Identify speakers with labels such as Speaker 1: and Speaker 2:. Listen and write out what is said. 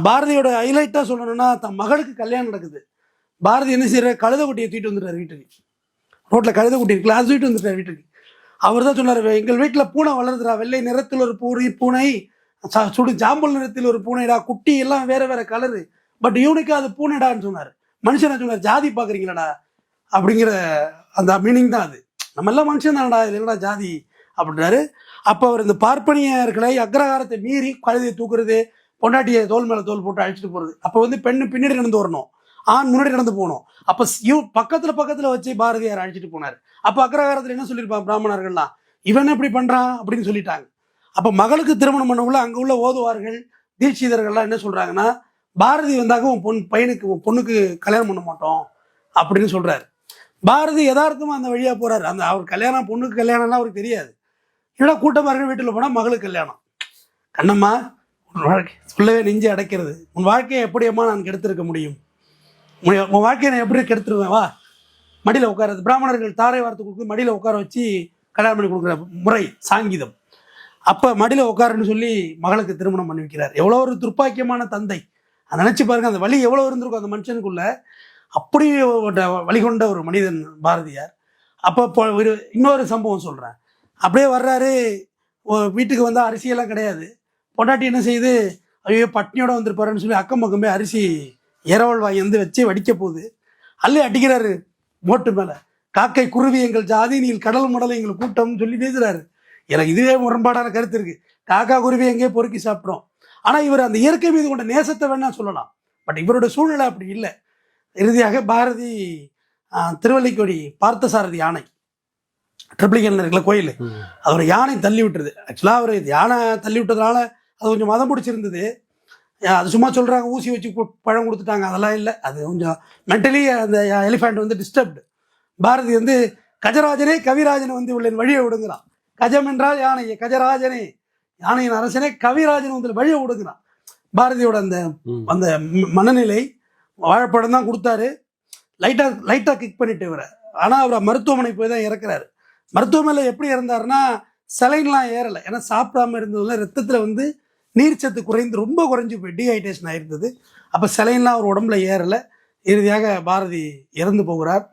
Speaker 1: பாரதியோட ஹைலைட்டாக சொல்லணும்னா தன் மகளுக்கு கல்யாணம் நடக்குது. பாரதி என்ன செய்யற, கழுத குட்டியை தூக்கிட்டு வந்துட்டார் வீட்டுக்கு. ரோட்டில் கழுத குட்டி இருக்குல்ல, அது தூக்கிட்டு வந்துட்டார் வீட்டுக்கு. அவர் தான் சொன்னார், எங்கள் வீட்டில் பூனை வளருதுடா, வெள்ளை நிறத்தில் ஒரு பூனை, சுடு ஜாம்பல் நிறத்தில் ஒரு பூனைடா, குட்டி எல்லாம் வேற வேற கலரு, பட் யூனிக்கா அது பூனைடான்னு சொன்னார். மனுஷனை சொன்னார், ஜாதி பார்க்குறீங்களாடா அப்படிங்கிற அந்த மீனிங் தான் அது. நம்ம எல்லாம் மனுஷன் தானடா, இது என்னடா ஜாதி அப்படின்றாரு. அப்போ அவர் இந்த பார்ப்பனியர்களை அக்ரஹாரத்தை மீறி கழுதையை தூக்குறது, பொண்டாட்டியை தோல் மேலே தோல் போட்டு அழிச்சிட்டு போகிறது. அப்போ வந்து பெண்ணு பின்னாடி நடந்து வரணும், ஆண் முன்னாடி நடந்து போகணும். அப்போ பக்கத்தில் வச்சு பாரதியார் அழிச்சிட்டு போனார். அப்போ அக்ரஹாரத்தில் என்ன சொல்லியிருப்பாங்க பிராமணர்கள்லாம், இவன் எப்படி பண்ணுறான் அப்படின்னு சொல்லிட்டாங்க. அப்போ மகளுக்கு திருமணம் பண்ணவுள்ள அங்கே உள்ள ஓதுவார்கள் தீட்சிதர்கள்லாம் என்ன சொல்கிறாங்கன்னா, பாரதி வந்தாக்க உன் பொண்ணுக்கு கல்யாணம் பண்ண மாட்டோம் அப்படின்னு சொல்கிறாரு. பாரதி யதார்த்தமாக அந்த வழியாக போகிறாரு. அந்த அவர் கல்யாணம், பொண்ணுக்கு கல்யாணம்னா அவருக்கு தெரியாது. என்னடா கூட்டமாக இருக்க, வீட்டில் போனால் மகளுக்கு கல்யாணம். கண்ணம்மா, உன் வாழ்க்கை சொல்லவே நெஞ்சு அடைக்கிறது, உன் வாழ்க்கையை எப்படியம்மா நான் கெடுத்திருக்க முடியும், உன் வாழ்க்கையை நான் எப்படி கெடுத்துருவேன், வா மடியில் உட்காரது. பிராமணர்கள் தாரை வார்த்தை கொடுத்து மடியில் உட்கார வச்சு கல்யாணம் பண்ணி கொடுக்குற முறை சாங்கீதம். அப்போ மடியில் உட்காருன்னு சொல்லி மகளுக்கு திருமணம் பண்ணி வைக்கிறார். எவ்வளோ ஒரு துர்ப்பாக்கியமான தந்தை. அதை நினச்சி பாருங்க, அந்த வழி எவ்வளோ இருந்திருக்கும் அந்த மனுஷனுக்குள்ள. அப்படி வழிகொண்ட ஒரு மனிதன் பாரதியார். அப்போ இன்னொரு சம்பவம் சொல்கிறேன். அப்படியே வர்றாரு, வீட்டுக்கு வந்தால் அரிசியெல்லாம் கிடையாது. பொண்டாட்டி என்ன செய்யுது, ஐயோ பட்னியோட வந்துருப்பாருன்னு சொல்லி அக்கம் பக்கமே அரிசி இரவல் வாங்கி வந்து வச்சு வடிக்க போகுது. அள்ளி அடிக்கிறாரு மோட்டு மேலே. காக்கை குருவி எங்கள் ஜாதி, நீல் கடல் மடல் எங்கள் கூட்டம்னு சொல்லி பேசுகிறாரு. எனக்கு இதுவே முரண்பாடான கருத்து இருக்குது. காக்கா குருவி எங்கேயோ பொறுக்கி சாப்பிட்றோம். ஆனால் இவர் அந்த இயற்கை மீது கொண்ட நேசத்தை வேணா சொல்லலாம், பட் இவரோட சூழ்நிலை அப்படி இல்லை. இறுதியாக பாரதி திருவல்லிக்கோடி பார்த்தசாரதி யானை, ட்ரிப்ளிகேன்ல இருக்கிற கோயில், அவர் யானை தள்ளி விட்டுருது. ஆக்சுவலாக அவர் யானை தள்ளி விட்டதுனால அது கொஞ்சம் மதம் பிடிச்சிருந்தது. அது சும்மா சொல்கிறாங்க ஊசி வச்சு பழம் கொடுத்துட்டாங்க, அதெல்லாம் இல்லை. அது கொஞ்சம் மென்டலி அந்த எலிஃபண்ட் வந்து டிஸ்டர்ப்டு. பாரதி வந்து கஜராஜனே கவிராஜனை வந்து உள்ள வழியை விடுங்கிறான். கஜம் என்றால் யானை, கஜராஜனே யானையின் அரசனே, கவிராஜன் வந்து வழியை விடுங்கிறான். பாரதியோட அந்த அந்த மனநிலை. வாழைப்பழம் தான் கொடுத்தாரு, லைட்டாக கிக் பண்ணிட்டு வர. ஆனால் அவர் மருத்துவமனை போய் தான் இறக்குறாரு. மருத்துவமனையில் எப்படி இறந்தாருன்னா, சலைன்லாம் ஏறலை. ஏன்னா சாப்பிடாம இருந்ததுல ரத்தத்தில் வந்து நீர்ச்சத்து குறைந்து ரொம்ப குறைஞ்சி போய் டீஹைட்ரேஷன் ஆயிருந்தது. அப்போ சலைன்லாம் அவர் உடம்புல ஏறலை. இறுதியாக பாரதி இறந்து போகிறார்.